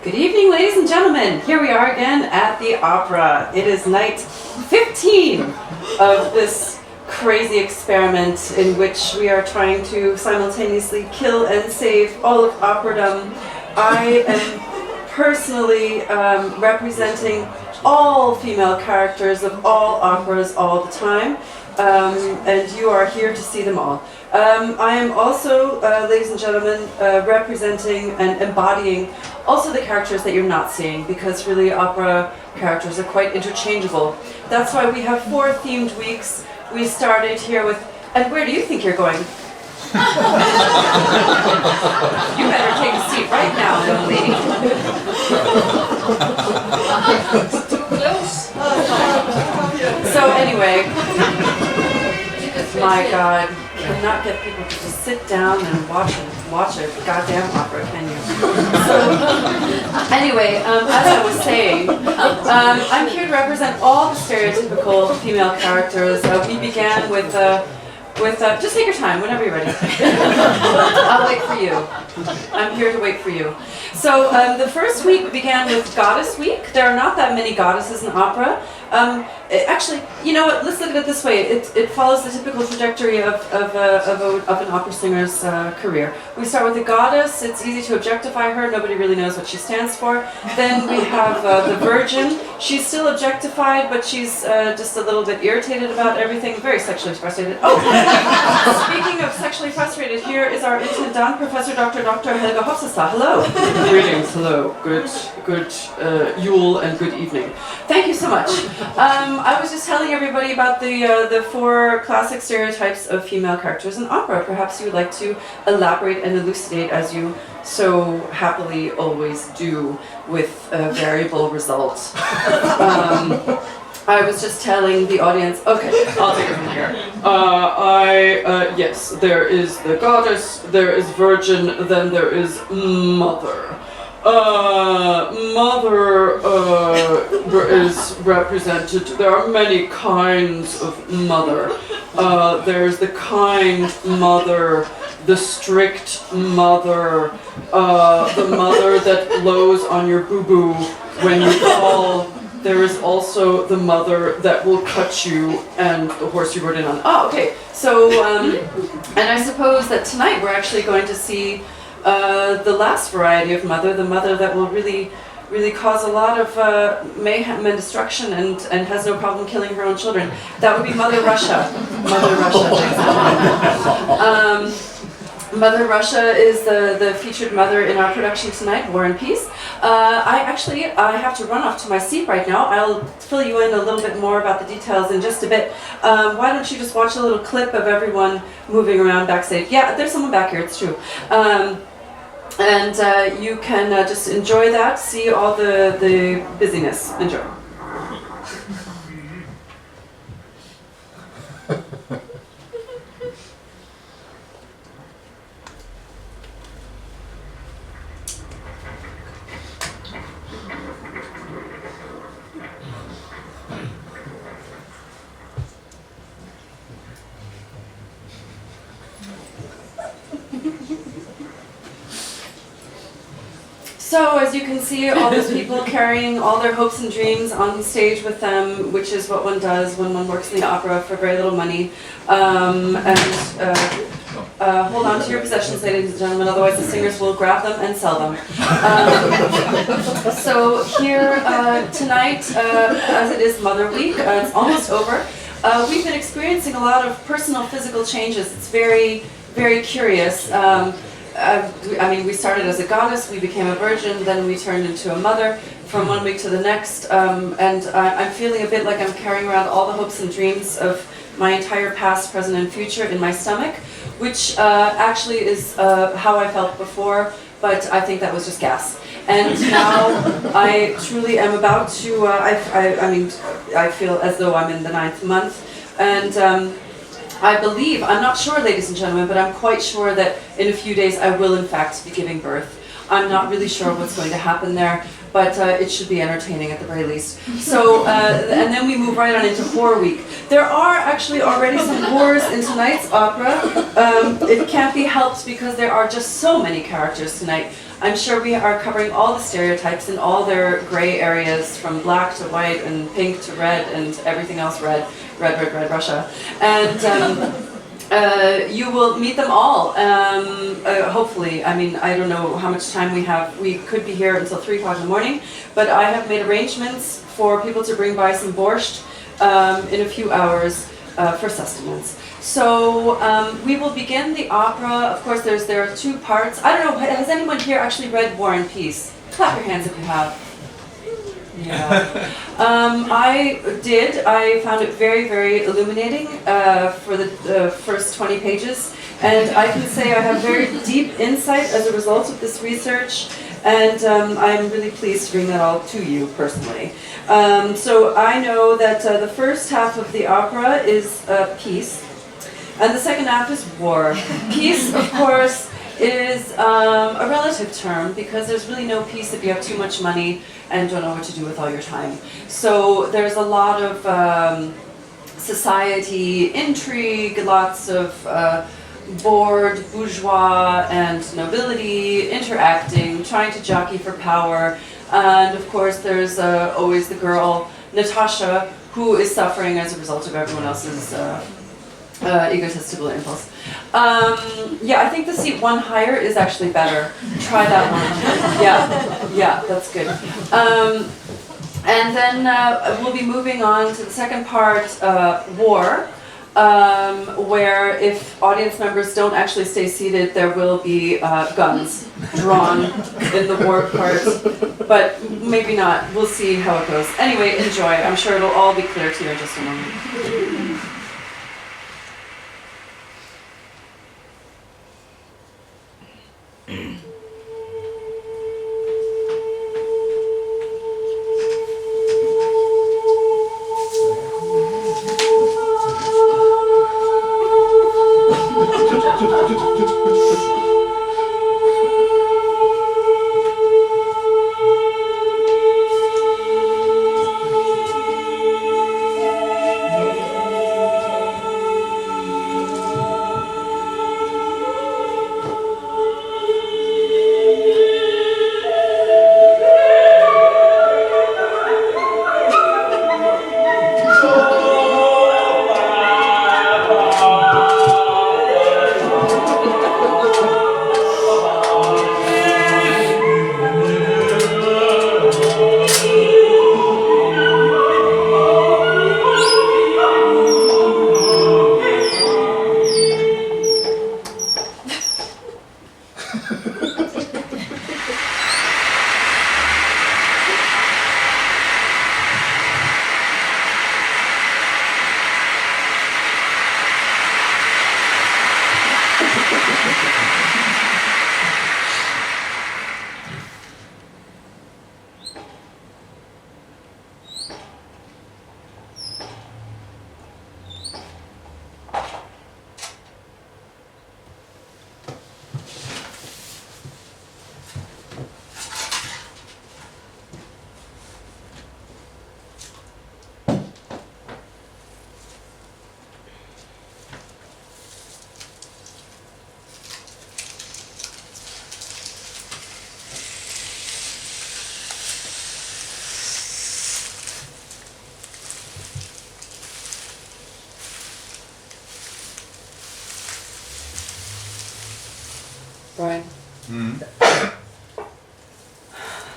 Good evening, ladies and gentlemen. Here we are again at the opera. It is night 15 of this crazy experiment in which we are trying to simultaneously kill and save all of operadom. I am personally representing all female characters of all operas all the time, and you are here to see them all. I am also, ladies and gentlemen, representing and embodying also the characters that you're not seeing, because really opera characters are quite interchangeable. That's why we have 4 themed weeks. We started here with, and where do you think you're going? You better take a seat right now, young lady. So anyway, my God, cannot get people to just sit down and watch a goddamn opera, can you? So anyway, as I was saying, I'm here to represent all the stereotypical female characters. We began with just take your time, whenever you're ready. I'll wait for you. I'm here to wait for you. So the first week began with Goddess Week. There are not that many goddesses in opera. Actually, you know what? Let's look at it this way. It follows the typical trajectory of an opera singer's career. We start with the goddess. It's easy to objectify her. Nobody really knows what she stands for. Then we have the Virgin. She's still objectified, but she's just a little bit irritated about everything. Very sexually frustrated. Oh, speaking of sexually frustrated, here is our intendant, Professor Dr. Helga Hofstad. Hello. Greetings. Hello. Good Yule and good evening. Thank you so much. I was just telling everybody about the 4 classic stereotypes of female characters in opera. Perhaps you would like to elaborate and elucidate, as you so happily always do, with variable results. I was just telling the audience, okay, I'll take it from here. Yes, there is the goddess, there is virgin, then there is mother. Mother is represented. There are many kinds of mother. There's the kind mother, the strict mother, the mother that blows on your boo-boo when you fall. There is also the mother that will cut you and the horse you rode in on. Oh, okay. So, and I suppose that tonight we're actually going to see the last variety of mother, the mother that will really cause a lot of mayhem and destruction and has no problem killing her own children. That would be Mother Russia. Mother Russia. Mother Russia is the featured mother in our production tonight, War and Peace. I have to run off to my seat right now. I'll fill you in a little bit more about the details in just a bit. Why don't you just watch a little clip of everyone moving around backstage? Yeah, there's someone back here, it's true. And you can just enjoy that, see all the busyness. Enjoy. So, as you can see, all those people carrying all their hopes and dreams on stage with them, which is what one does when one works in the opera for very little money. Hold on to your possessions, ladies and gentlemen, otherwise the singers will grab them and sell them. So here, tonight, as it is Mother Week, it's almost over. We've been experiencing a lot of personal physical changes. It's very, very curious. We started as a goddess, we became a virgin, then we turned into a mother from one week to the next, and I'm feeling a bit like I'm carrying around all the hopes and dreams of my entire past, present, and future in my stomach, which actually is how I felt before, but I think that was just gas. And now I truly am about to, I feel as though I'm in the 9th month, and I believe, I'm not sure, ladies and gentlemen, but I'm quite sure that in a few days I will in fact be giving birth. I'm not really sure what's going to happen there, but it should be entertaining at the very least. So, and then we move right on into Horror Week. There are actually already some horrors in tonight's opera. It can't be helped because there are just so many characters tonight. I'm sure we are covering all the stereotypes in all their gray areas, from black to white and pink to red and everything else red, Russia. And you will meet them all, hopefully. I mean, I don't know how much time we have. We could be here until 3 o'clock in the morning, but I have made arrangements for people to bring by some borscht in a few hours for sustenance. So we will begin the opera. Of course, there are 2 parts. I don't know, has anyone here actually read War and Peace? Clap your hands if you have. Yeah. I did. I found it very, very illuminating for the first 20 pages. And I can say I have very deep insight as a result of this research. And I'm really pleased to bring that all to you personally. So I know that the first half of the opera is peace. And the second half is war. Peace, of course, is a relative term, because there's really no peace if you have too much money and don't know what to do with all your time. So there's a lot of society intrigue, lots of bored bourgeois and nobility interacting, trying to jockey for power. And of course there's always the girl, Natasha, who is suffering as a result of everyone else's egotistical impulse. Yeah, I think the seat 1 higher is actually better. Try that one. Yeah, that's good. And then we'll be moving on to the second part, war, where if audience members don't actually stay seated, there will be guns drawn in the war part, but maybe not. We'll see how it goes. Anyway, enjoy. I'm sure it'll all be clear to you in just a moment. Brian.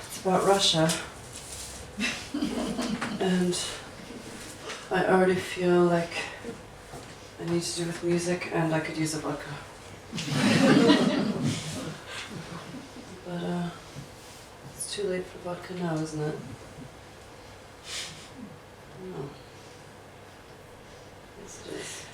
It's about Russia. And I already feel like I need to do with music, and I could use a vodka. But it's too late for vodka now, isn't it? No. Yes, it is.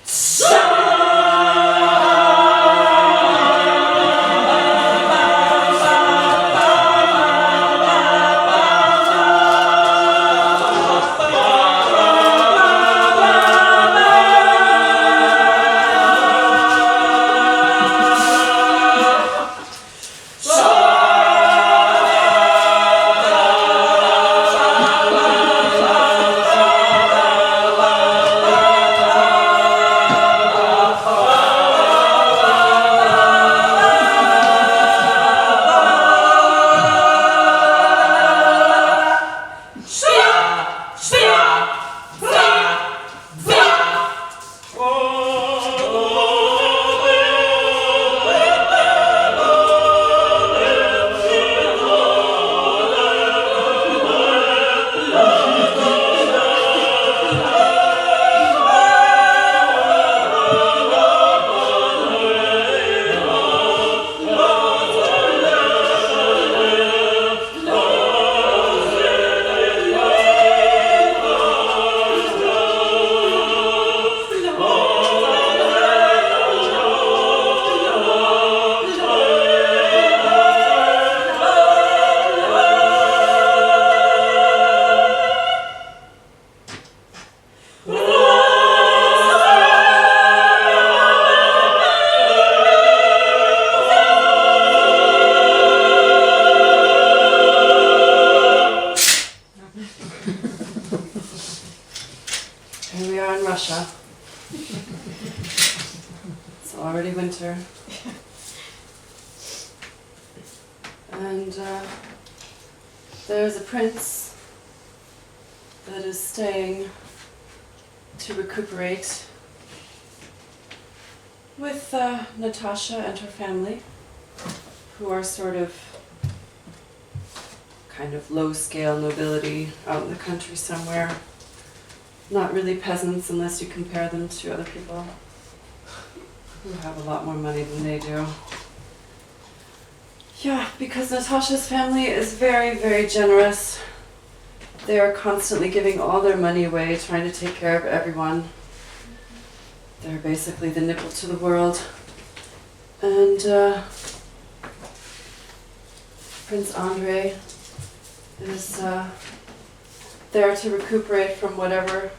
Russia. It's already winter. And there's a prince that is staying to recuperate with Natasha and her family, who are sort of kind of low-scale nobility out in the country somewhere. Not really peasants unless you compare them to other people who have a lot more money than they do. Yeah, because Natasha's family is very, very generous. They are constantly giving all their money away, trying to take care of everyone. They're basically the nipple to the world. And Prince Andrei is there to recuperate from whatever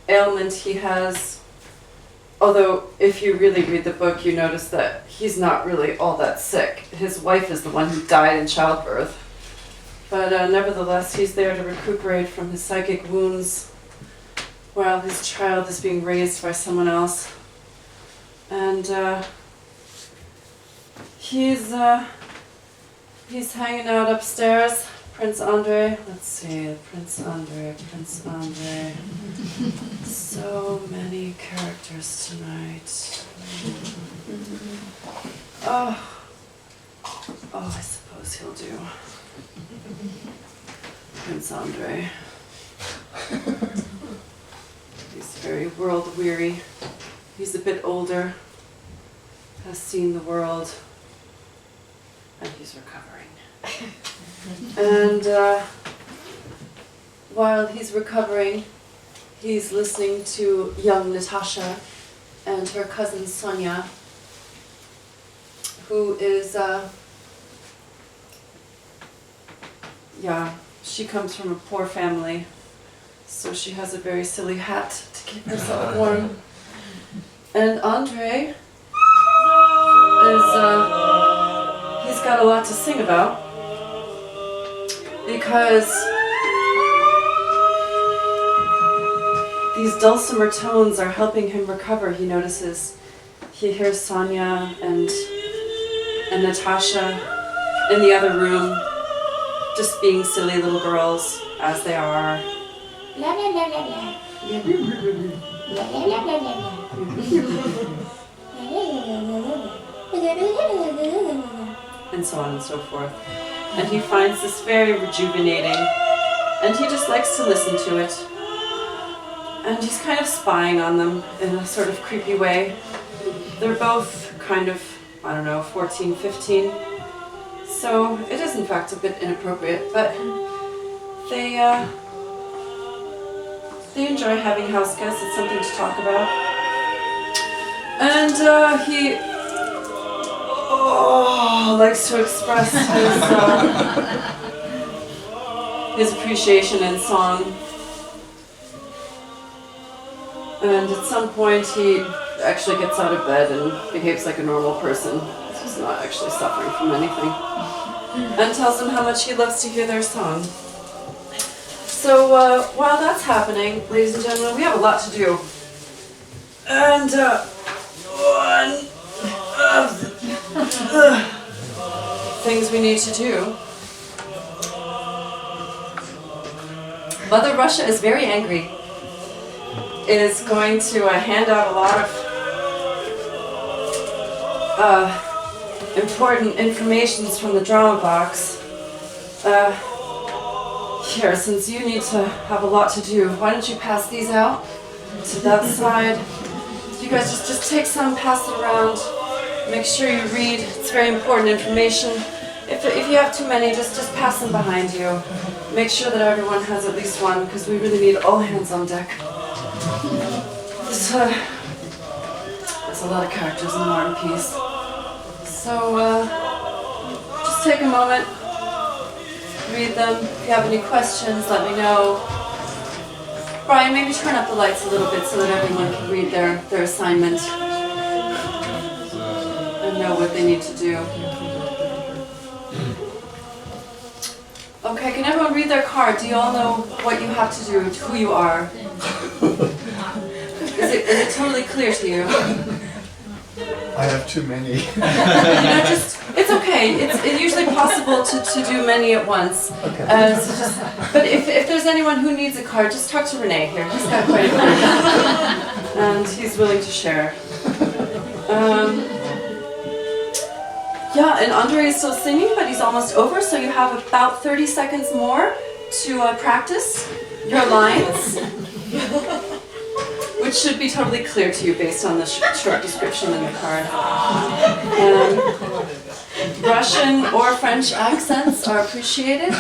ailment he has. Although, if you really read the book, you notice that he's not really all that sick. His wife is the one who died in childbirth. But nevertheless, he's there to recuperate from his psychic wounds while his child is being raised by someone else. And he's hanging out upstairs. Prince Andrei, let's see, Prince Andrei. So many characters tonight. Oh, I suppose he'll do. Prince Andrei. He's very world weary. He's a bit older, has seen the world, and he's recovering. And while he's recovering, he's listening to young Natasha and her cousin Sonia, who is, she comes from a poor family, so she has a very silly hat to keep herself warm. And Andrei is, he's got a lot to sing about, because these dulcimer tones are helping him recover. He notices, he hears Sonia and Natasha in the other room, just being silly little girls, as they are. La la la la la. La la la la la. And so on and so forth. And he finds this very rejuvenating, and he just likes to listen to it. And he's kind of spying on them in a sort of creepy way. They're both kind of, 14, 15. So it is in fact a bit inappropriate, but they enjoy having house guests. It's something to talk about. And he likes to express his appreciation in song. And at some point he actually gets out of bed and behaves like a normal person. He's not actually suffering from anything. And tells them how much he loves to hear their song. So while that's happening, ladies and gentlemen, we have a lot to do. And one of the things we need to do. Mother Russia is very angry. Is going to hand out a lot of important informations from the drama box. Here, since you need to have a lot to do, why don't you pass these out to that side? You guys just take some, pass it around. Make sure you read. It's very important information. If you have too many, just pass them behind you. Make sure that everyone has at least one, because we really need all hands on deck. There's a lot of characters in War and Peace. So just take a moment, read them. If you have any questions, let me know. Brian, maybe turn up the lights a little bit so that everyone can read their assignment and know what they need to do. Okay, can everyone read their card? Do you all know what you have to do, who you are? is it totally clear to you? I have too many. It's okay. It's usually possible to do many at once. Okay. But if there's anyone who needs a card, just talk to Renee here. He's got quite a few. And he's willing to share. Yeah, and Andre is still singing, but he's almost over, so you have about 30 seconds more to practice your lines, which should be totally clear to you based on the short description in the card. Russian or French accents are appreciated,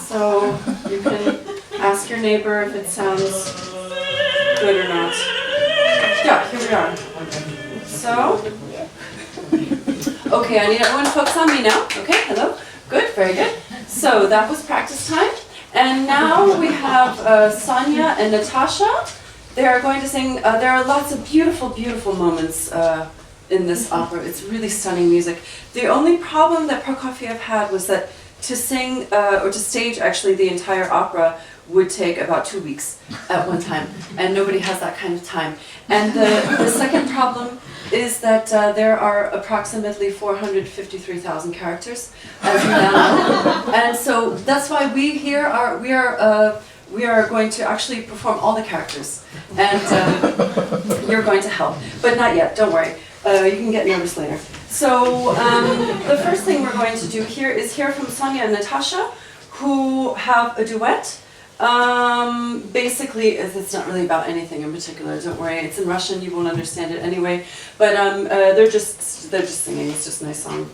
so you can ask your neighbor if it sounds good or not. Yeah, here we are. So, okay, I need everyone to focus on me now. Okay, hello. Good, very good. So that was practice time. And now we have Sonia and Natasha. They are going to sing, there are lots of beautiful, beautiful moments in this opera. It's really stunning music. The only problem that Prokofiev had was that to sing, or to stage actually the entire opera would take about 2 weeks at one time. And nobody has that kind of time. And the second problem is that there are approximately 453,000 characters, as you now know. And so that's why we here are, we are going to actually perform all the characters. And you're going to help. But not yet, don't worry. You can get nervous later. So the first thing we're going to do here is hear from Sonia and Natasha, who have a duet. Basically, it's not really about anything in particular, don't worry. It's in Russian, you won't understand it anyway. But they're just singing, it's just a nice song.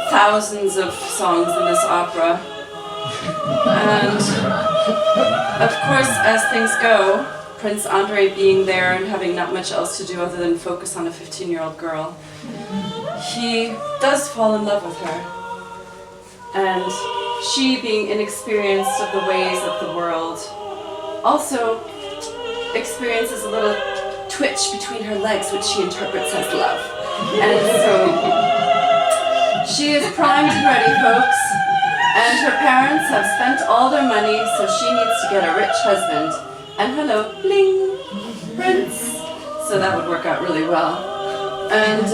Thousands of songs in this opera. And of course, as things go, Prince Andrei being there and having not much else to do other than focus on a 15-year-old girl, he does fall in love with her. And she, being inexperienced of the ways of the world, also experiences a little twitch between her legs, which she interprets as love. And so she is primed and ready, folks, and her parents have spent all their money, so she needs to get a rich husband. And hello, bling, prince. So that would work out really well. And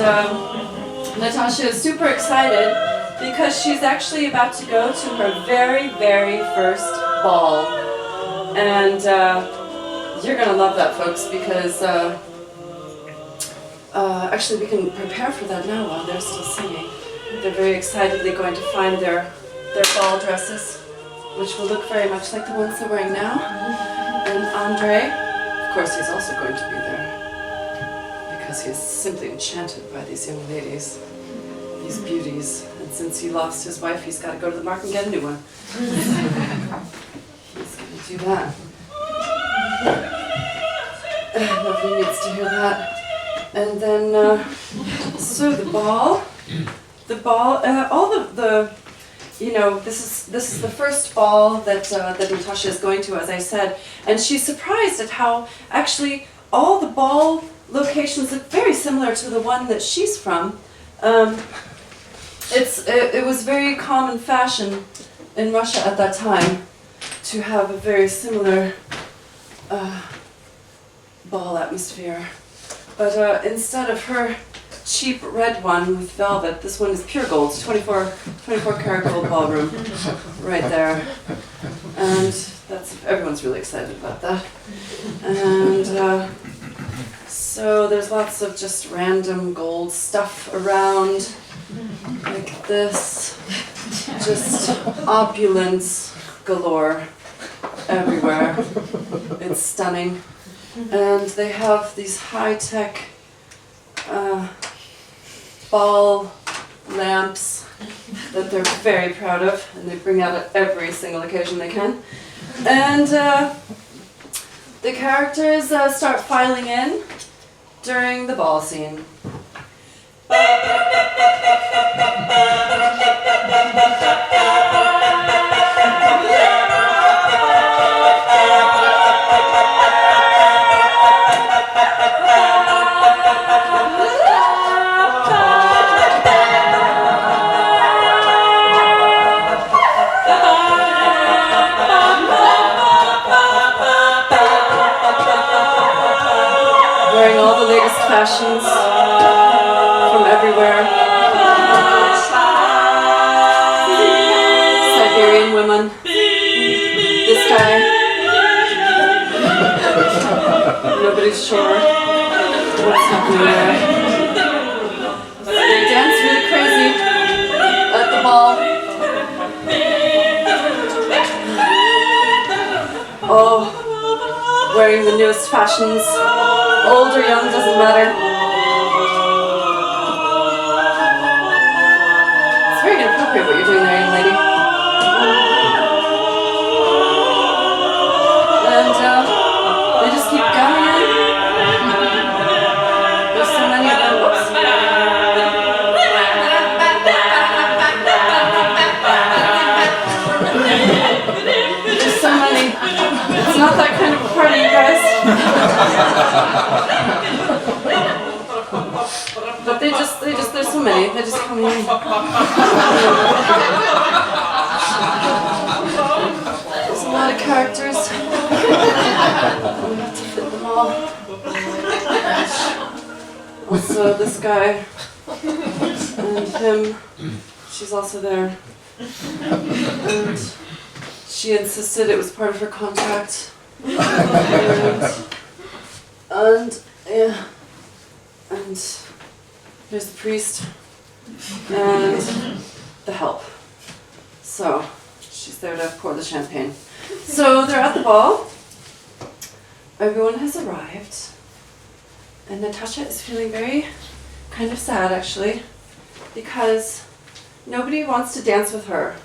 Natasha is super excited because she's actually about to go to her very, very first ball. And You're gonna love that, folks, because actually we can prepare for that now while they're still singing. They're very excitedly going to find their ball dresses, which will look very much like the ones they're wearing now. And Andre, of course, he's also going to be there because he is simply enchanted by these young ladies, these beauties. And since he lost his wife, he's got to go to the market and get a new one. He's going to do that. Nobody needs to hear that. And then, so the ball, all the you know, this is the first ball that Natasha is going to, as I said, and she's surprised at how actually all the ball locations look very similar to the one that she's from. It was very common fashion in Russia at that time to have a very similar ball atmosphere. But instead of her cheap red one with velvet, this one is pure gold, 24 karat gold ballroom, right there. And everyone's really excited about that. And so there's lots of just random gold stuff around, like this, just opulence galore everywhere. It's stunning. And they have these high-tech ball lamps that they're very proud of, and they bring out at every single occasion they can. And the characters start filing in during the ball scene. Wearing all the latest fashions from everywhere. Siberian women. This guy. Nobody's sure what's happening there. They dance really crazy at the ball. Oh, wearing the newest fashions. Old or young, doesn't matter. It's very inappropriate what you're doing there, young lady. And they just keep going. There's so many of them. Whoops. There's so many. It's not that kind of a party, you guys. But there's so many. They just come in. There's a lot of characters. We have to fit them all. Also, this guy and him. She's also there. And she insisted it was part of her contract. And yeah, and there's the priest and the help. So she's there to pour the champagne. So they're at the ball. Everyone has arrived, and Natasha is feeling very kind of sad actually, because nobody wants to dance with her.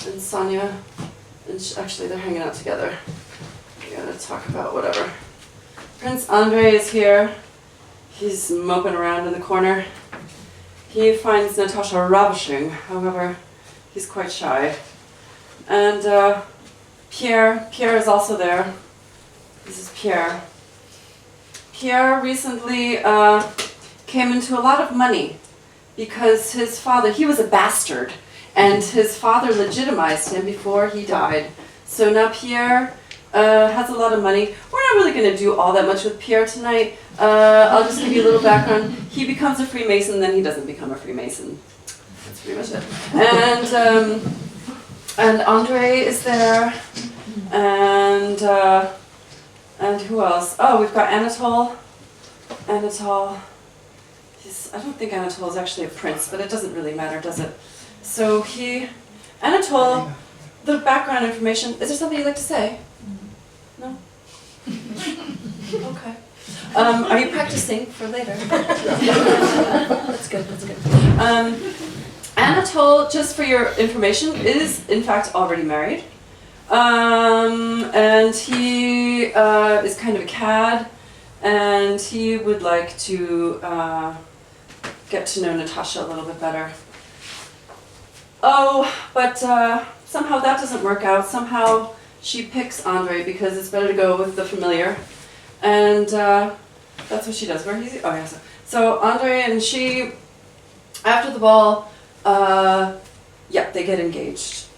And Sonia, and actually they're hanging out together. We gotta talk about whatever. Prince Andrei is here. He's moping around in the corner. He finds Natasha ravishing, however, he's quite shy. And Pierre is also there. This is Pierre. Pierre recently came into a lot of money because his father, he was a bastard, and his father legitimized him before he died. So now Pierre has a lot of money. We're not really going to do all that much with Pierre tonight. I'll just give you a little background. He becomes a Freemason, then he doesn't become a Freemason. That's pretty much it. And Andre is there, and And who else? Oh, we've got Anatole. Anatole. I don't think Anatole is actually a prince, but it doesn't really matter, does it? So Anatole, the background information, is there something you'd like to say? No? Okay. Are you practicing for later? That's good, that's good. Anatole, just for your information, is in fact already married. And he is kind of a cad, and he would like to get to know Natasha a little bit better. Oh, but somehow that doesn't work out. Somehow she picks Andre because it's better to go with the familiar. And that's what she does. Where he's, oh yeah. So Andre and she, after the ball, yeah, they get engaged.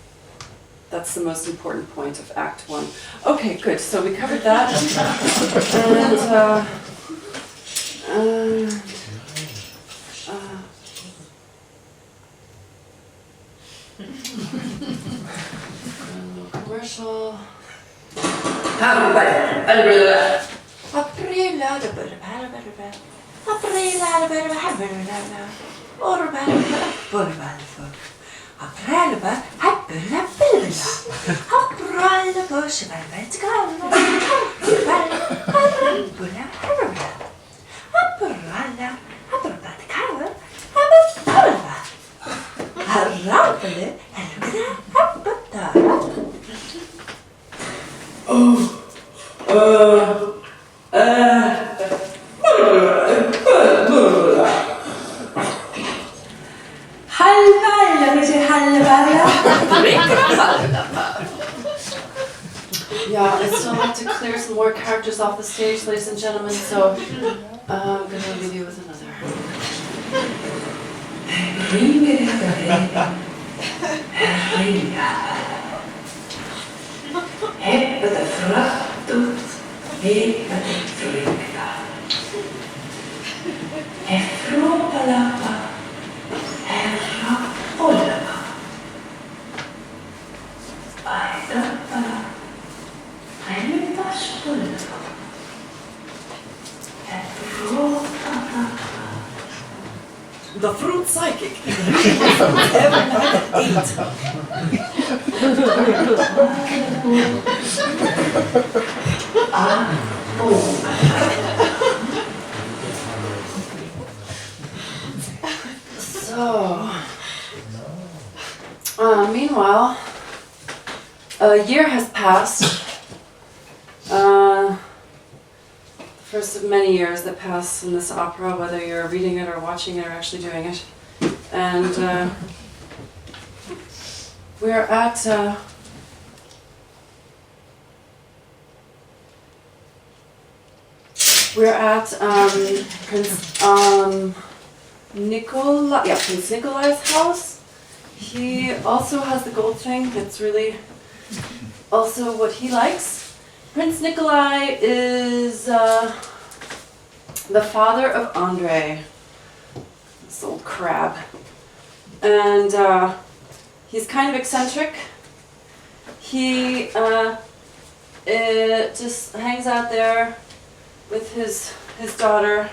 That's the most important point of Act 1. Okay, good. So we covered that. And commercial. Yeah, I still have to clear some more characters off the stage, ladies and gentlemen, so I'm going to leave you with another. The fruit psychic. Every night at 8. So, meanwhile, a year has passed. First of many years that pass in this opera, whether you're reading it or watching it or actually doing it. And we're at Prince Prince Nikolai's house. He also has the gold thing. It's really also what he likes. Prince Nikolai is the father of Andre, this old crab. And he's kind of eccentric. He just hangs out there with his daughter.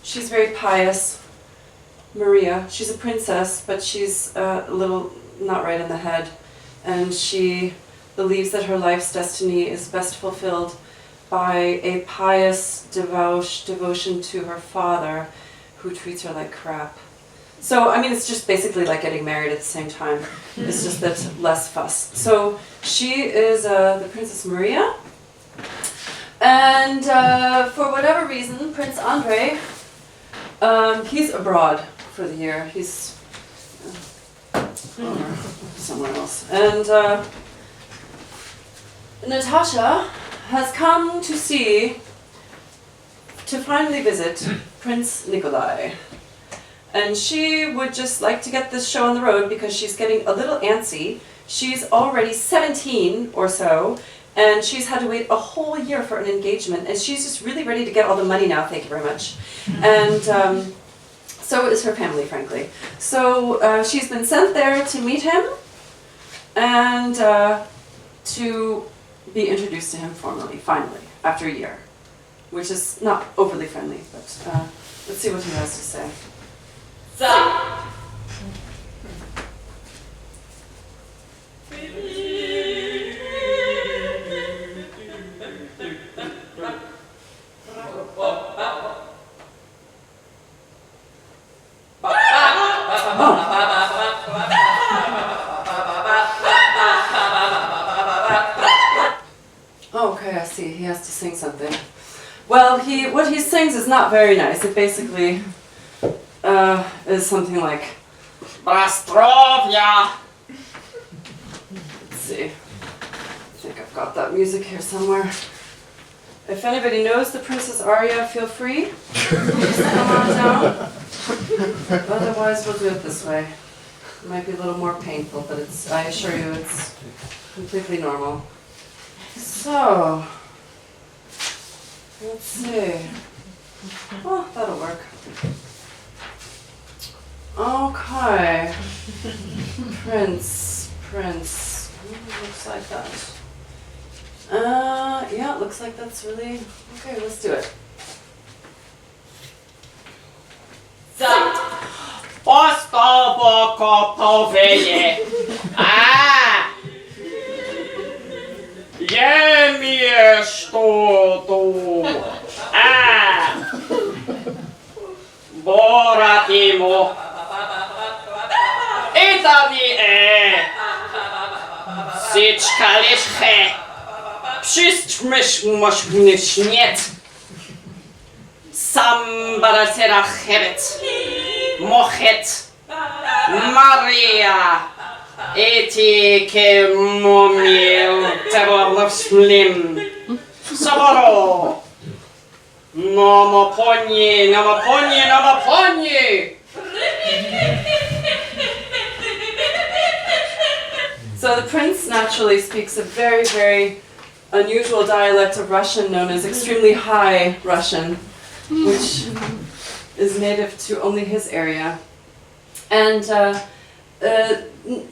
She's very pious, Maria. She's a princess, but she's a little not right in the head. And she believes that her life's destiny is best fulfilled by a pious devotion to her father, who treats her like crap. So, I mean, it's just basically like getting married at the same time. It's just that less fuss. So, she is the Princess Maria. And for whatever reason, Prince Andre, he's abroad for the year. He's somewhere else. And Natasha has come to finally visit Prince Nikolai. And she would just like to get this show on the road because she's getting a little antsy. She's already 17 or so, and she's had to wait a whole year for an engagement, and she's just really ready to get all the money now, thank you very much. And so is her family, frankly. So she's been sent there to meet him and to be introduced to him formally, finally, after a year, which is not overly friendly, but let's see what he has to say. Okay, I see. He has to sing something. Well, what he sings is not very nice. It basically is something like Brastrovia. Let's see. I think I've got that music here somewhere. If anybody knows the Princess Aria, feel free. Just come on down. Otherwise, we'll do it this way. It might be a little more painful, but I assure you it's completely normal. So, let's see. Oh, that'll work. Okay. Prince. Looks like that. Yeah, looks like that's really, okay, let's do it. Postovokopoveje. Jemie što tu. Boratimo. Italije. Sičkališhe. Przystmyszmyszniet. Sambarasera hebet. Mochet. Maria. Etike momiel terrorlovslim. Saboro. Nomoponie. So the prince naturally speaks a very, very unusual dialect of Russian known as extremely high Russian, which is native to only his area. And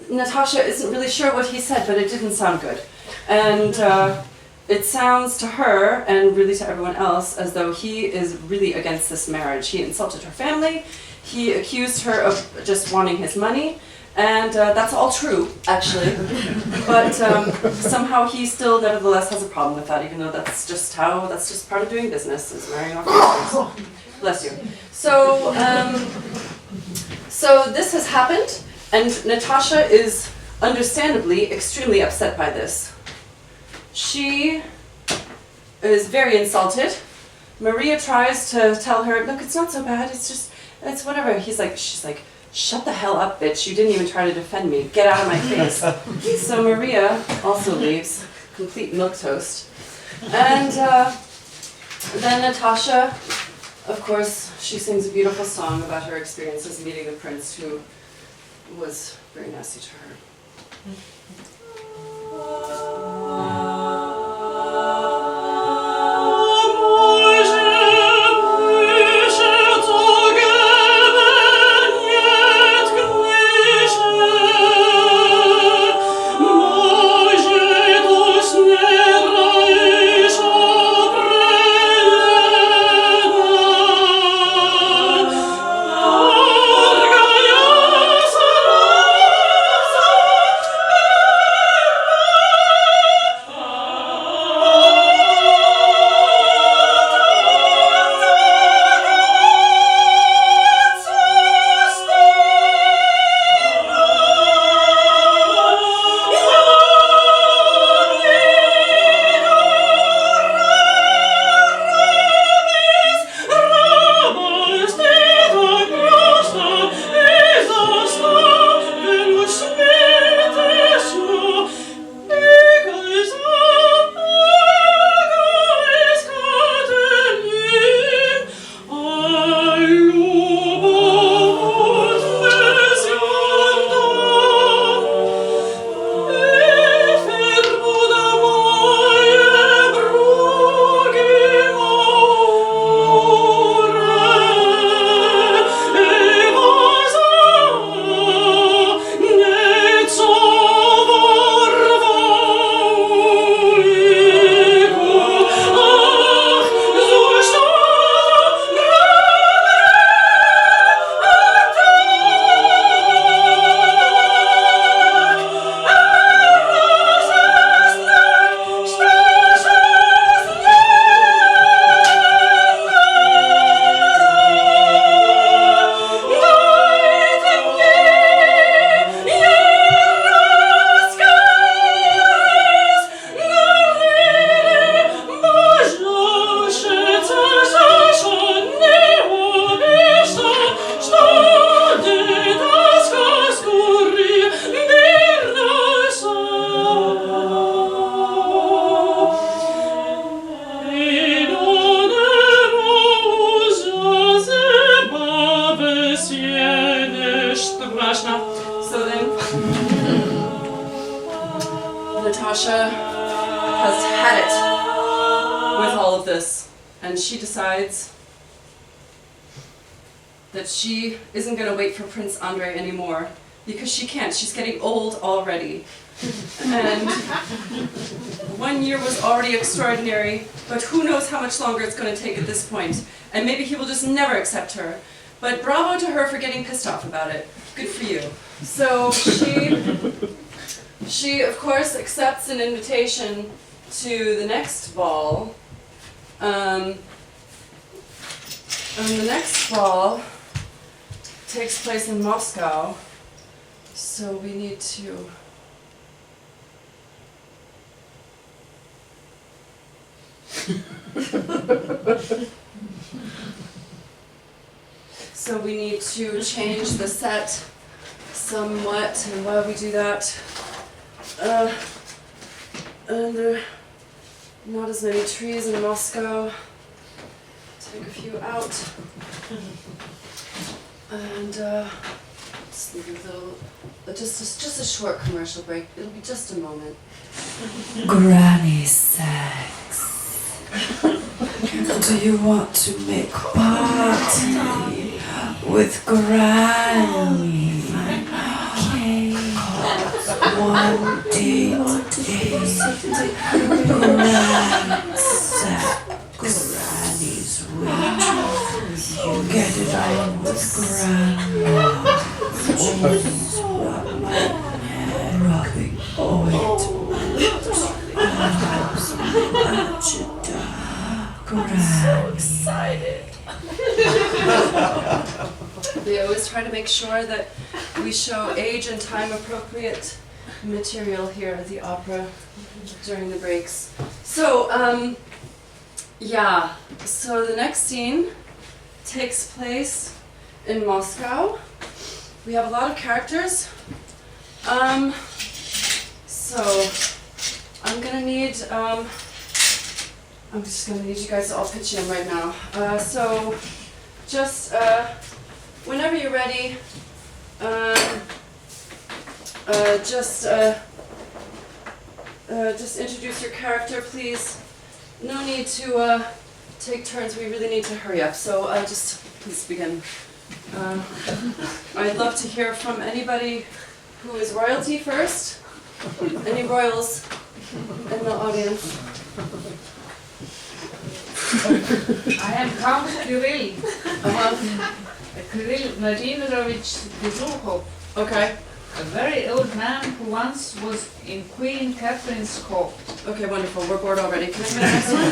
Natasha isn't really sure what he said, but it didn't sound good. And it sounds to her, and really to everyone else, as though he is really against this marriage. He insulted her family, he accused her of just wanting his money, and that's all true, actually. But somehow he still nevertheless has a problem with that, even though that's just part of doing business, is marrying off your Bless you. So, so this has happened, and Natasha is understandably extremely upset by this. She is very insulted. Maria tries to tell her, look, it's not so bad, it's whatever. She's like, shut the hell up, bitch, you didn't even try to defend me, get out of my face. So Maria also leaves, complete milquetoast. And then Natasha, of course, she sings a beautiful song about her experiences meeting the prince, who was very nasty to her. Natasha has had it with all of this, and she decides that she isn't going to wait for Prince Andrei anymore, because she can't. She's getting old already. And 1 year was already extraordinary, but who knows how much longer it's going to take at this point. And maybe he will just never accept her. But bravo to her for getting pissed off about it. Good for you. So she of course accepts an invitation to the next ball. And the next ball takes place in Moscow. So we need to change the set somewhat, and while we do that, and there are not as many trees in Moscow. Take a few out, and just leave a little, just a short commercial break. It'll be just a moment. Granny sex. Do you want to make party with Granny? Okay. 188. Granny sex. Granny's witch. You get it on with Grandma. Always rub my head, rubbing ointment. I'm excited. We always try to make sure that we show age and time appropriate material here at the opera during the breaks. So, yeah, so the next scene takes place in Moscow. We have a lot of characters. So I'm gonna need, I'm just gonna need you guys to all pitch in right now. So just whenever you're ready, just introduce your character, please. No need to take turns. We really need to hurry up. So just please begin. I'd love to hear from anybody who is royalty first. Any royals in the audience? I am Count Kirill. Kirill Vladimirovich Bezukov. Okay. A very old man who once was in Queen Catherine's court. Okay, wonderful. We're bored already. Can I have the next one?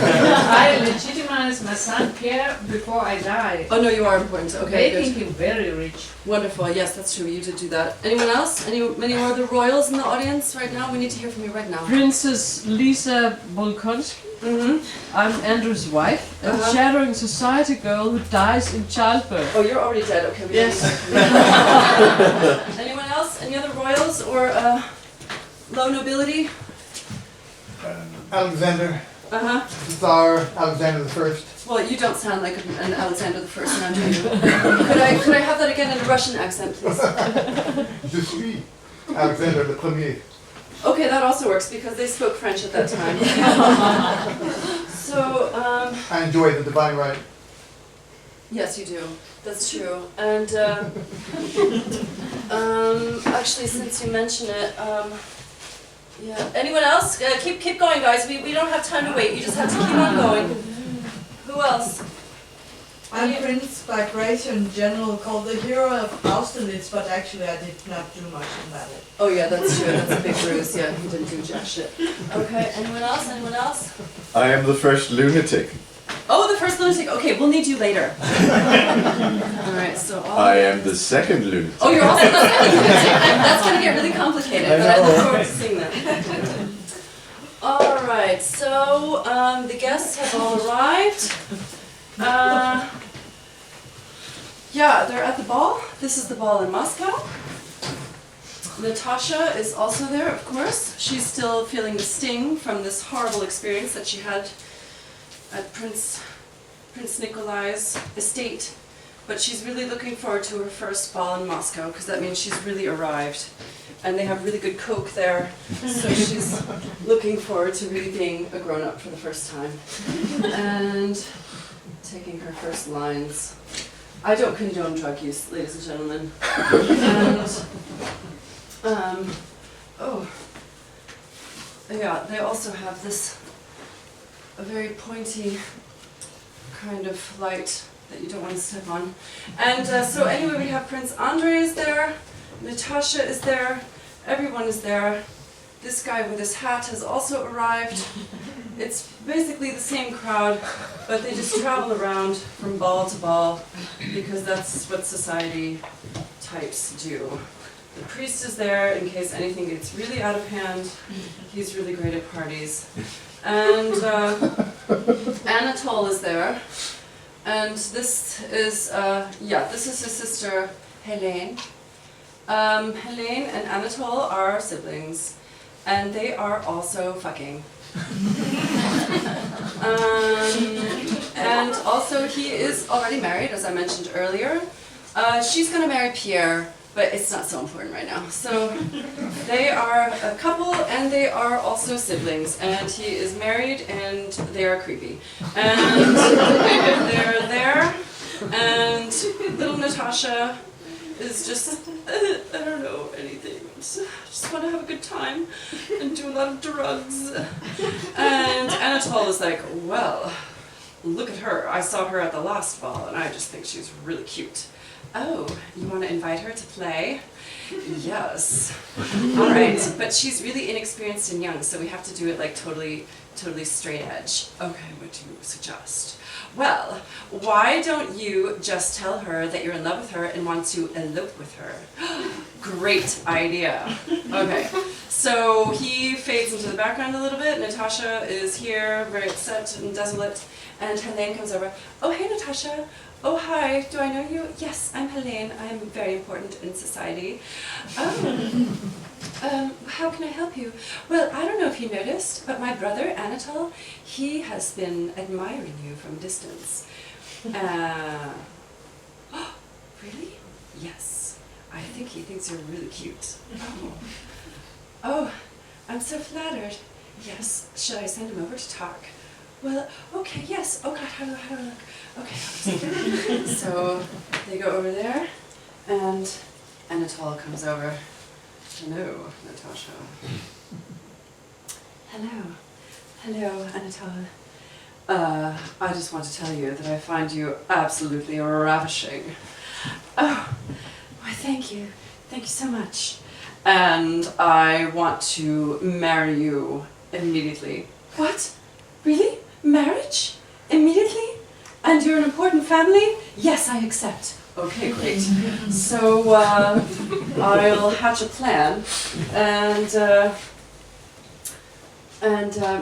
I legitimize my son Pierre before I die. Oh no, you are important. Okay, Making good. him very rich. Wonderful. Yes, that's true. You did do that. Anyone else? Many more of the royals in the audience right now? We need to hear from you right now. Princess Lisa Bolkonsky. Mm-hmm. I'm Andrew's wife, a Uh-huh. shattering society girl who dies in childbirth. Oh, you're already dead. Okay. Yes. Anyone else? Any other royals or low nobility? Alexander, Uh-huh. Tsar Alexander the First. Well, you don't sound like an Alexander the First now, do you? Could I have that again in a Russian accent, please? Je suis Alexander the Premier. Okay, that also works because they spoke French at that time. So, I enjoy the divine right. yes, you do. That's true. And actually, since you mention it, yeah. Anyone else? Keep going, guys. We don't have time to wait. You just have to keep on going. Who else? I'm Prince Bagration, general called the hero of Austerlitz, but actually I did not do much in that. Oh yeah, that's true. That's a big bruise. Yeah, he didn't do jack shit. Okay. Anyone else? Anyone else? I am the first lunatic. Oh, the first lunatic. Okay, we'll need you later. All right. So all I am the second lunatic. Oh, you're also the second lunatic. That's going to get really complicated, but I look forward to seeing that. All right. So the guests have all arrived. Yeah, they're at the ball. This is the ball in Moscow. Natasha is also there, of course. She's still feeling the sting from this horrible experience that she had at Prince Nikolai's estate. But she's really looking forward to her first ball in Moscow, because that means she's really arrived. and they have really good Coke there. So she's looking forward to really being a grown-up for the first time. And taking her first lines. I don't condone drug use, ladies and gentlemen. And, oh, yeah, they also have this, a very pointy kind of light that you don't want to step on. And so anyway, we have Prince Andrei is there, Natasha is there, everyone is there. This guy with his hat has also arrived. It's basically the same crowd, but they just travel around from ball to ball because that's what society types do. The priest is there in case anything gets really out of hand. He's really great at parties. And Anatole is there. And this is, this is his sister, Helene. Helene and Anatole are siblings, and they are also fucking. And also he is already married, as I mentioned earlier. She's gonna marry Pierre, but it's not so important right now. So they are a couple, and they are also siblings, and he is married, and they are creepy. And they're there, and little Natasha is just, I don't know anything. I just want to have a good time and do a lot of drugs. And Anatole is like, well, look at her. I saw her at the last ball, and I just think she's really cute. Oh, you want to invite her to play? Yes. All right, but she's really inexperienced and young, so we have to do it like totally straight edge. Okay, what do you suggest? Well, why don't you just tell her that you're in love with her and want to elope with her? Great idea. Okay, so he fades into the background a little bit. Natasha is here, very upset and desolate, and Helene comes over. Oh, hey, Natasha. Oh, hi, do I know you? Yes, I'm Helene. I'm very important in society. Oh, how can I help you? Well, I don't know if you noticed, but my brother, Anatole, he has been admiring you from a distance. Really? Yes. I think he thinks you're really cute. Oh, I'm so flattered. Yes, should I send him over to talk? Well, okay, yes. Oh God, how do I look? Okay, so they go over there, and Anatole comes over. Hello, Natasha. Hello, Anatole. I just want to tell you that I find you absolutely ravishing. Oh, why thank you so much. And I want to marry you immediately. What? Really? Marriage? Immediately? And you're an important family? Yes, I accept. Okay, great. So I'll hatch a plan, and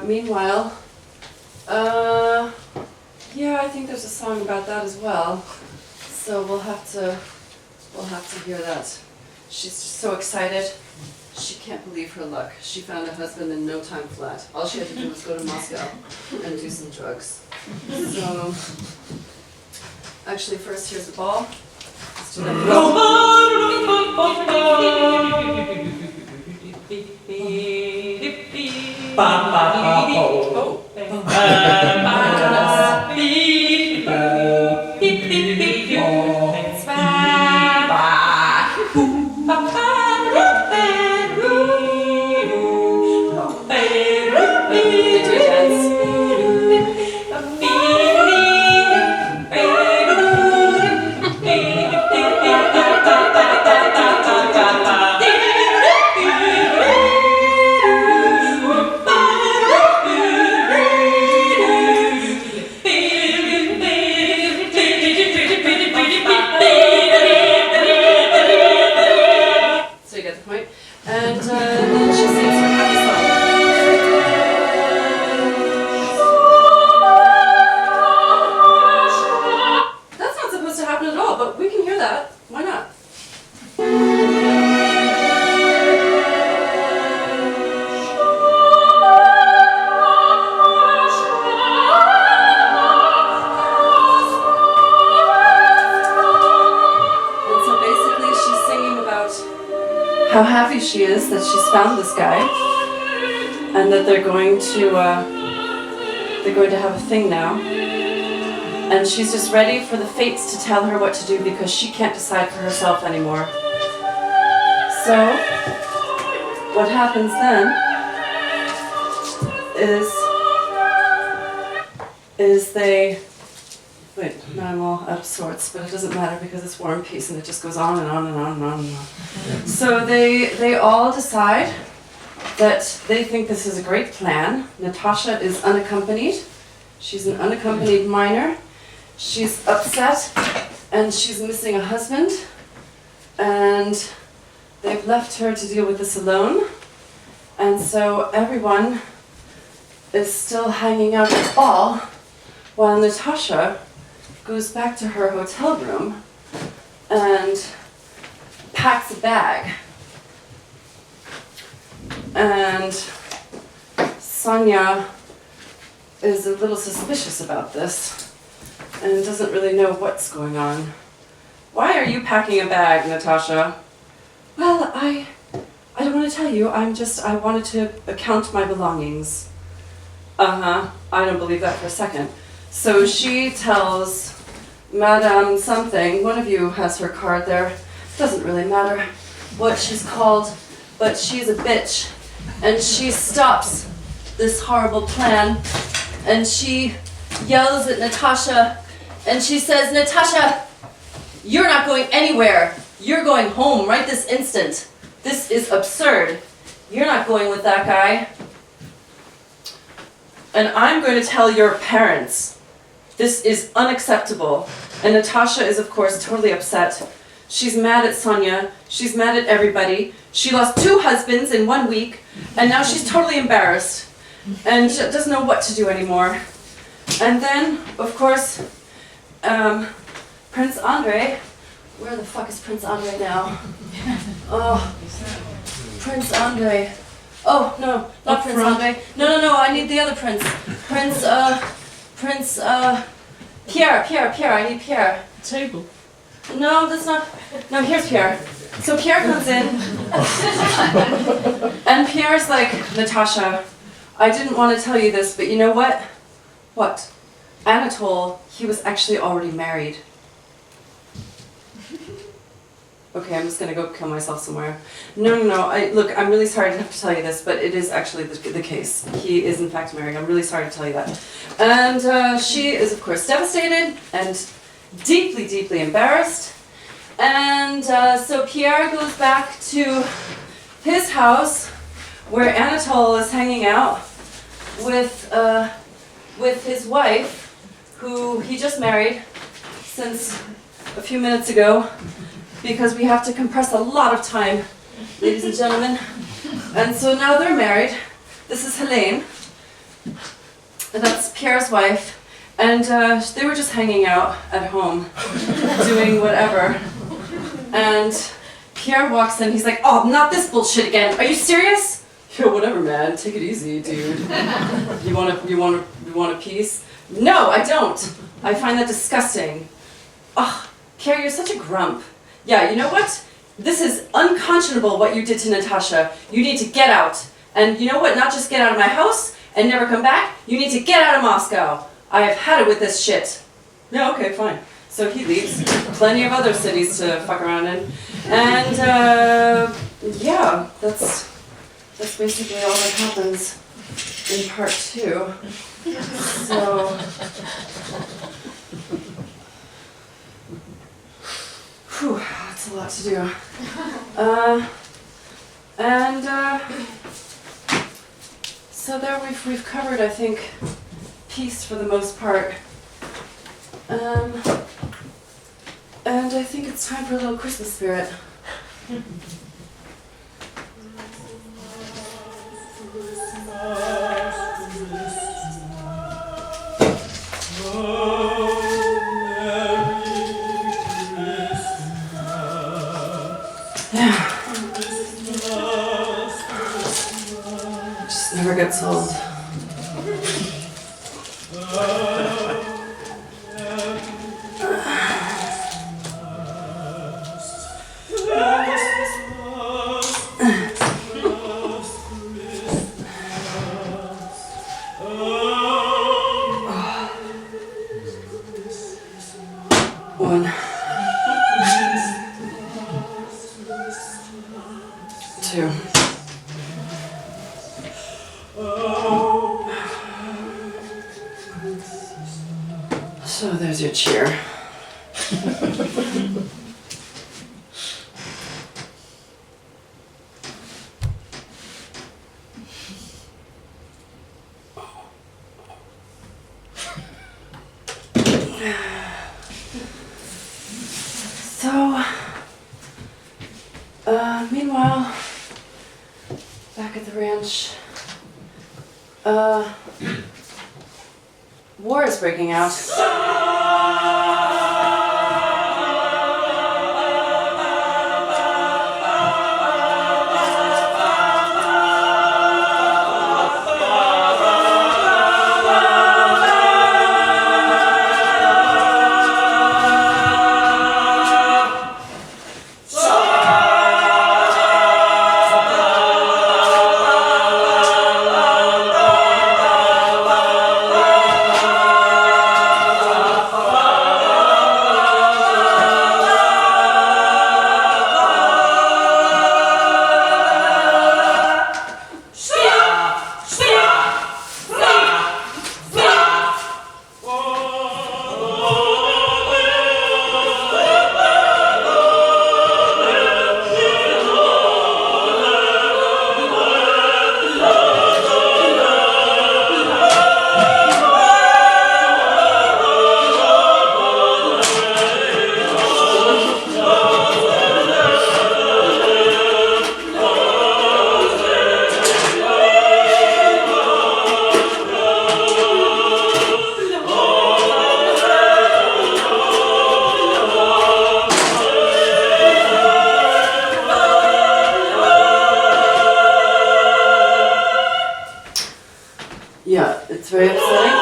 meanwhile, yeah, I think there's a song about that as well. So we'll have to hear that. She's just so excited. She can't believe her luck. She found a husband in no time flat. All she had to do was go to Moscow and do some drugs. So, actually, first here's the ball. Let's do that. how happy she is that she's found this guy, and that they're going to have a thing now. And she's just ready for the fates to tell her what to do because she can't decide for herself anymore. So, what happens then is they, wait, now I'm all out of sorts, but it doesn't matter because it's War and Peace and it just goes on and on and on and on and on. So they all decide that they think this is a great plan. Natasha is unaccompanied. She's an unaccompanied minor. She's upset and she's missing a husband, and they've left her to deal with this alone. And so everyone is still hanging out at the ball while Natasha goes back to her hotel room and packs a bag. And Sonia is a little suspicious about this and doesn't really know what's going on. Why are you packing a bag, Natasha? Well, I don't want to tell you. I wanted to count my belongings. I don't believe that for a second. So she tells Madame something. One of you has her card there. Doesn't really matter what she's called, but she's a bitch. And she stops this horrible plan, and she yells at Natasha, and she says, Natasha, you're not going anywhere. You're going home right this instant. This is absurd. You're not going with that guy. And I'm going to tell your parents. This is unacceptable. And Natasha is, of course, totally upset. She's mad at Sonia. She's mad at everybody. She lost 2 husbands in 1 week, and now she's totally embarrassed. And she doesn't know what to do anymore. And then, of course, Prince Andrei. Where the fuck is Prince Andrei now? Oh, Prince Andrei. Oh, no, not Prince Andrei. No, I need the other prince. Pierre, I need Pierre. Table. No, that's not, no, here's Pierre. So Pierre comes in, and Pierre's like, Natasha, I didn't want to tell you this, but you know what? What? Anatole, he was actually already married. Okay, I'm just gonna go kill myself somewhere. No. Look, I'm really sorry to have to tell you this, but it is actually the case. He is in fact married. I'm really sorry to tell you that. And she is, of course, devastated and deeply, deeply embarrassed. And so Pierre goes back to his house where Anatole is hanging out with his wife, who he just married since a few minutes ago, because we have to compress a lot of time, ladies and gentlemen. And so now they're married. This is Helene, and that's Pierre's wife. And they were just hanging out at home, doing whatever. And Pierre walks in, he's like, oh, not this bullshit again. Are you serious? Yo, whatever, man. Take it easy, dude. You want a piece? No, I don't. I find that disgusting. Ugh, Pierre, you're such a grump. Yeah, you know what? This is unconscionable what you did to Natasha. You need to get out. And you know what? Not just get out of my house and never come back. You need to get out of Moscow. I have had it with this shit. Yeah, okay, fine. So he leaves. Plenty of other cities to fuck around in. And, yeah, that's basically all that happens in part 2. So... Whew, that's a lot to do. So there we've covered, I think, peace for the most part. And I think it's time for a little Christmas spirit. Yeah. It just never gets old. So there's your cheer. So, meanwhile, back at the ranch, war is breaking out. Yeah, it's very upsetting.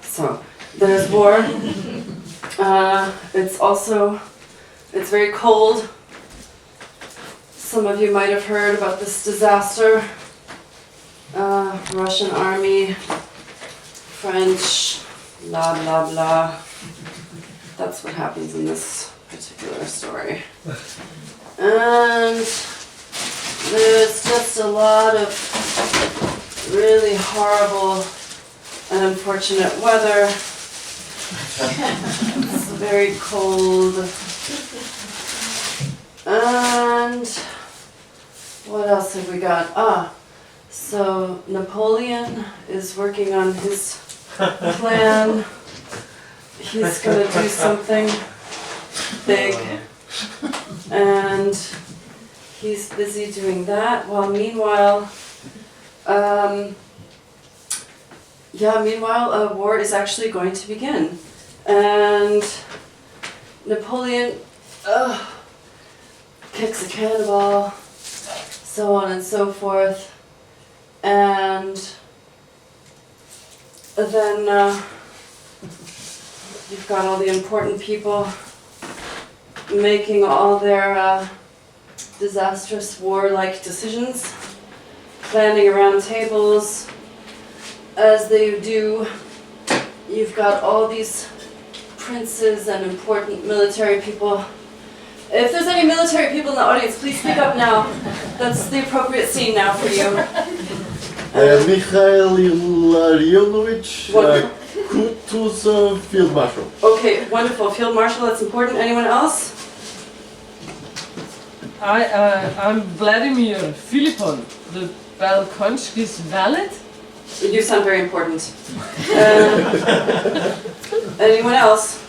So, there's war. It's very cold. Some of you might have heard about this disaster. Russian army, French, blah blah blah. That's what happens in this particular story. And there's just a lot of really horrible and unfortunate weather. It's very cold. And what else have we got? So Napoleon is working on his plan. He's gonna do something big, and he's busy doing that, while meanwhile, a war is actually going to begin. And Napoleon kicks a cannonball, so on and so forth, and then you've got all the important people making all their disastrous war-like decisions, planning around tables. As they do, you've got all these princes and important military people. If there's any military people in the audience, please speak up now. That's the appropriate scene now for you. Mikhail Larionovich, Kutuzov, Field Marshal. Okay, wonderful. Field Marshal, that's important. Anyone else? I'm Vladimir Philippon, the Balkonsky's valet. You sound very important. Anyone else?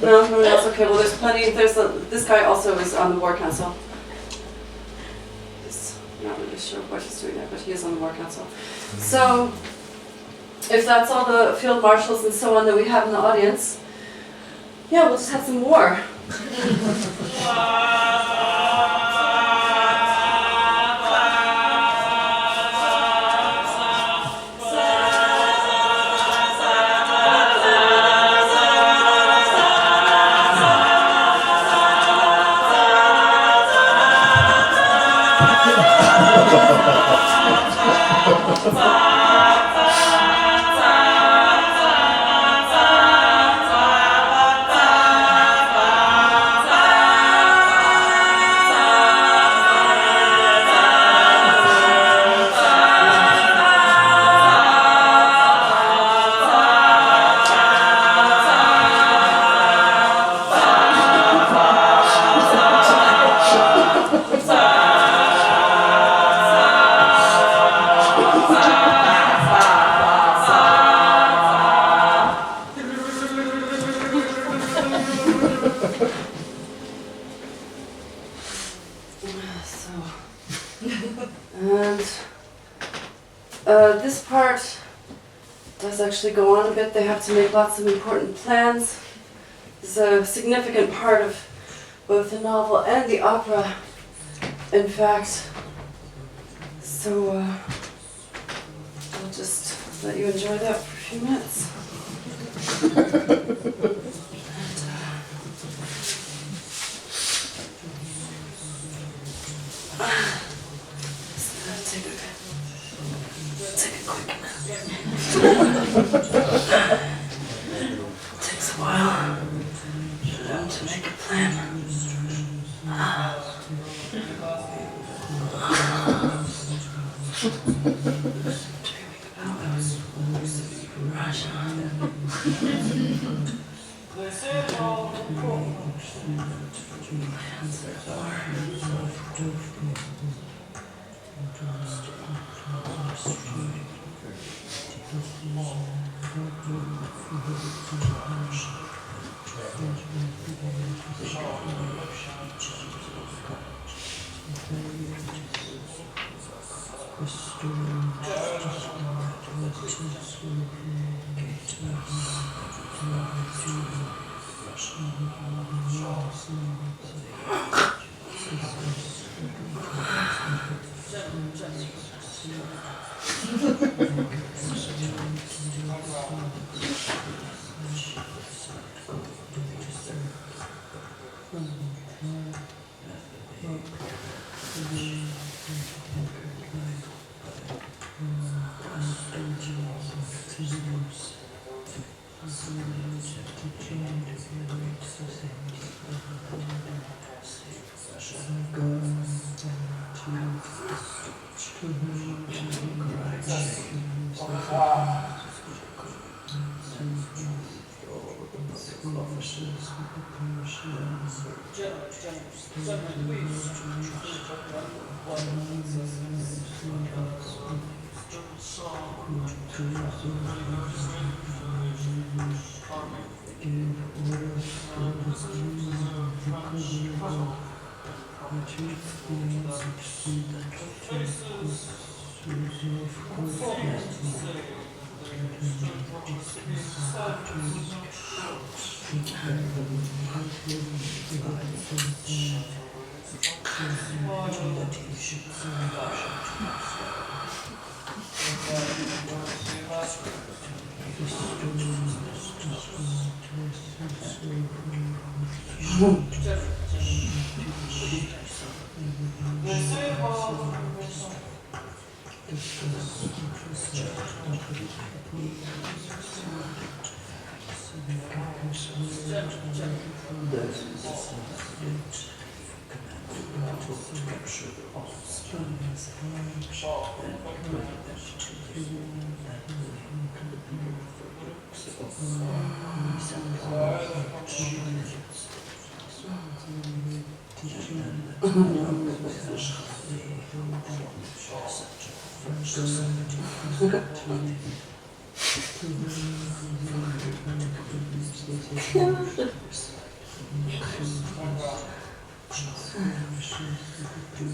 No one else? Okay, well there's plenty. This guy also is on the war council. He's not really sure what he's doing there, but he is on the war council. So, if that's all the field marshals and so on that we have in the audience, yeah, we'll just have some war. This part does actually go on a bit. They have to make lots of important plans. It's a significant part of both the novel and the opera, in fact. So I'll just let you enjoy that for a few minutes. Take a quick nap. Takes a while to make a plan.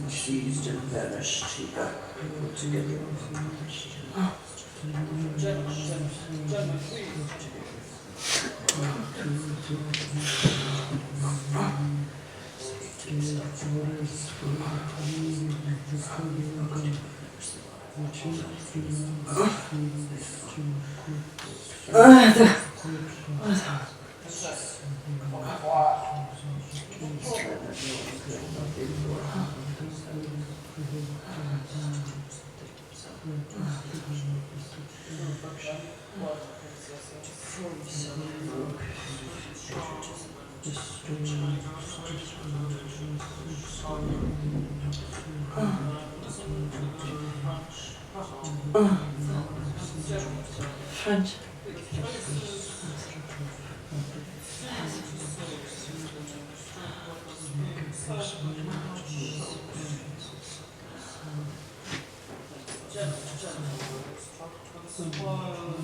Seized and vanished, he got put together. French.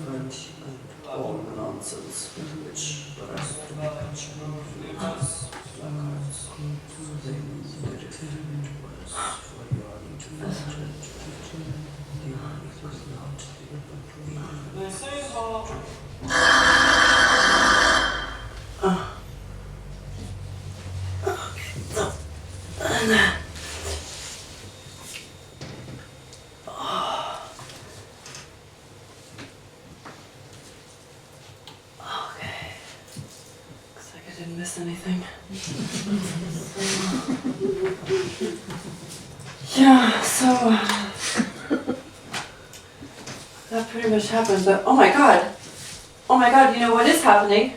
French and all the nonsense with which the rest of the country fills placards, things negative words for your internet. Looks like I didn't miss anything. Yeah, so that pretty much happened, but oh my god, you know what is happening?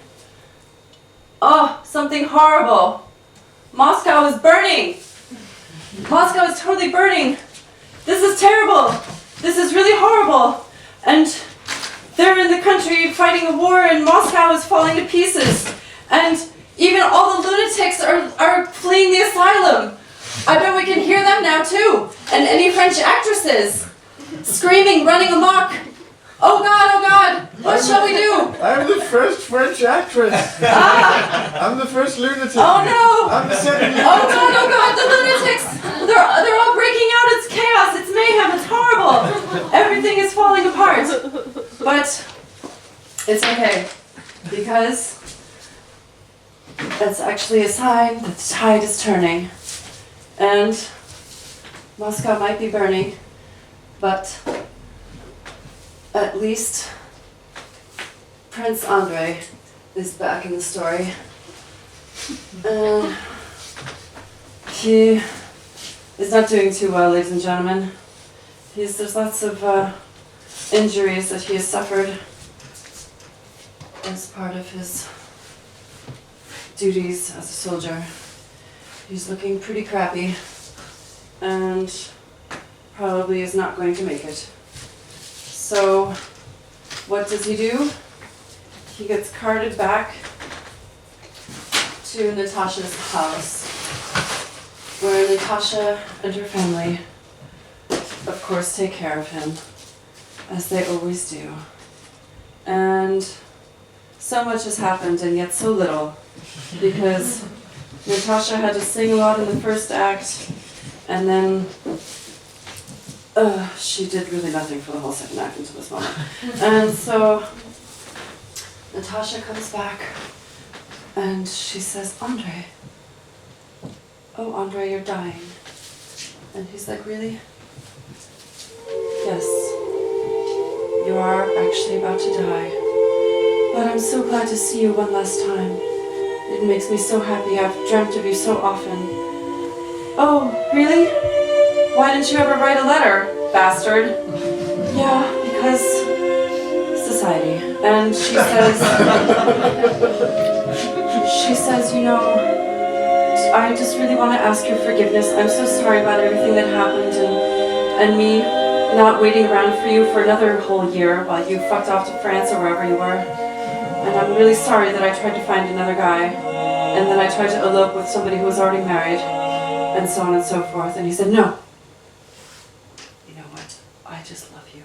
Oh, something horrible. Moscow is burning. Moscow is totally burning. This is terrible. This is really horrible. And they're in the country fighting a war and Moscow is falling to pieces. And even all the lunatics are fleeing the asylum. I bet we can hear them now too. And any French actresses screaming, running amok. Oh God, what shall we do? I'm the first French actress. I'm the first lunatic. Oh no! I'm the second lunatic. Oh God, the lunatics! They're all breaking out, it's chaos, it's mayhem, it's horrible! Everything is falling apart. But it's okay, because that's actually a sign that the tide is turning. And Moscow might be burning, but at least Prince Andrei is back in the story. He is not doing too well, ladies and gentlemen. There's lots of injuries that he has suffered as part of his duties as a soldier. He's looking pretty crappy and probably is not going to make it. So what does he do? He gets carted back to Natasha's house, where Natasha and her family, of course, take care of him, as they always do. And so much has happened, and yet so little, because Natasha had to sing a lot in the first act, and then she did really nothing for the whole second act until this moment. And so Natasha comes back and she says, Andre, oh Andre, you're dying. And he's like, really? Yes, you are actually about to die. But I'm so glad to see you one last time. It makes me so happy. I've dreamt of you so often. Oh, really? Why didn't you ever write a letter, bastard? Yeah, because society. And she says, you know, I just really want to ask your forgiveness. I'm so sorry about everything that happened and me not waiting around for you for another whole year while you fucked off to France or wherever you were. And I'm really sorry that I tried to find another guy and then I tried to elope with somebody who was already married and so on and so forth. And he said, no. You know what? I just love you.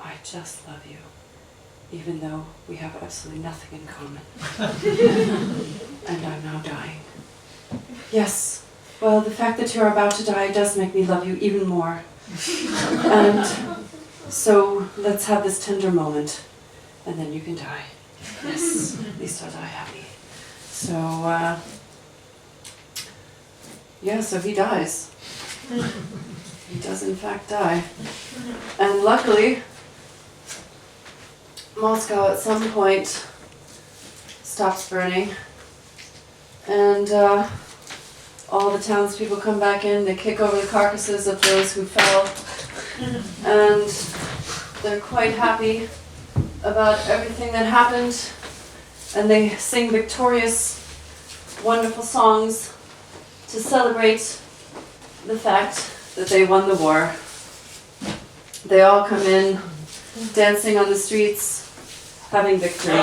I just love you. Even though we have absolutely nothing in common. And I'm now dying. Yes. Well, the fact that you're about to die does make me love you even more. And so let's have this tender moment, and then you can die. Yes, at least I'll die happy. So, yeah, so he dies. He does in fact die. And luckily, Moscow at some point stops burning, and all the townspeople come back in, they kick over the carcasses of those who fell, and they're quite happy about everything that happened, and they sing victorious, wonderful songs to celebrate the fact that they won the war. They all come in, dancing on the streets, having victory.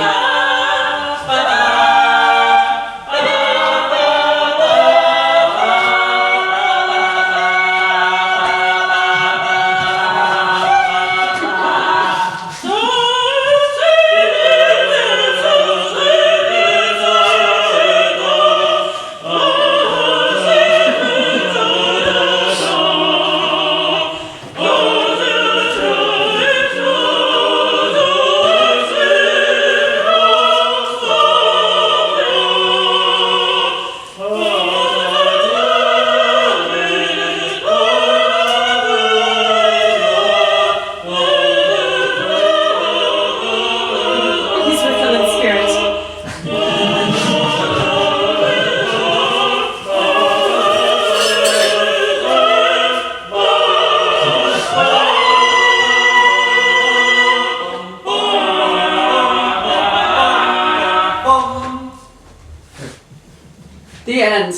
end.